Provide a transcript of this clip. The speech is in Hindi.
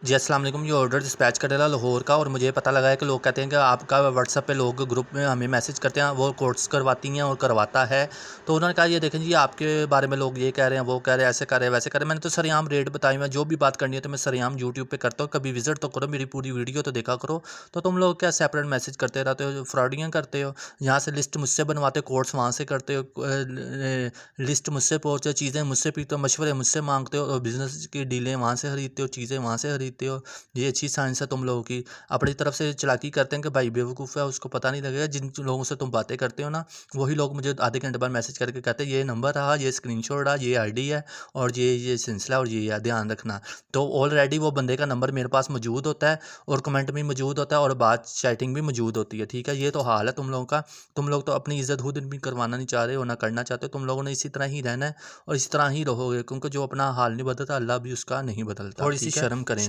जी अस्सलाम वालेकुम। ये ऑर्डर डिस्पैच कर रहा लाहौर का, और मुझे पता लगा है कि लोग कहते हैं कि आपका व्हाट्सएप पे लोग ग्रुप में हमें मैसेज करते हैं, वो कोर्स करवाती हैं और करवाता है। तो उन्होंने कहा ये देखें जी, आपके बारे में लोग ये कह रहे हैं, वो कह रहे हैं, ऐसे कर रहे हैं, वैसे कर रहे हैं। मैंने तो सरेआम रेट बताई, मैं जो भी बात करनी है तो मैं सरेआम यूट्यूब पे करता हूँ। कभी विजिट तो करो, मेरी पूरी वीडियो तो देखा करो। तो तुम लोग क्या सेपरेट मैसेज करते रहते हो, फ्रॉडियाँ करते हो। यहाँ से लिस्ट मुझसे बनवाते हो, कोर्स वहाँ से करते हो, लिस्ट मुझसे पहुँचे, चीज़ें मुझसे पीते हो, मशवरे मुझसे मांगते हो, और बिज़नेस की डीलें वहाँ से खरीदते हो, चीज़ें वहाँ से खरीदते हो। ये अच्छी साइंस है तुम लोगों की। अपनी तरफ से चालाकी करते हैं कि भाई बेवकूफ़ है, उसको पता नहीं लगेगा। जिन लोगों से तुम बातें करते हो ना, वही लोग मुझे आधे घंटे बाद मैसेज करके कहते हैं ये नंबर रहा, ये स्क्रीनशॉट रहा, ये आईडी है, और ये सिलसिला, और ये है, ध्यान रखना। तो ऑलरेडी वो बंदे का नंबर मेरे पास मौजूद होता है, और कमेंट भी मौजूद होता है, और बात चैटिंग भी मौजूद होती है। ठीक है, ये तो हाल है तुम लोगों का। तुम लोग तो अपनी इज़्ज़त खुद भी करवाना नहीं चाह रहे हो, ना करना चाहते हो। तुम लोगों ने इसी तरह ही रहना है और इसी तरह ही रहोगे, क्योंकि जो अपना हाल नहीं बदलता, अल्लाह भी उसका नहीं बदलता। थोड़ी सी ठीक है, शर्म करें।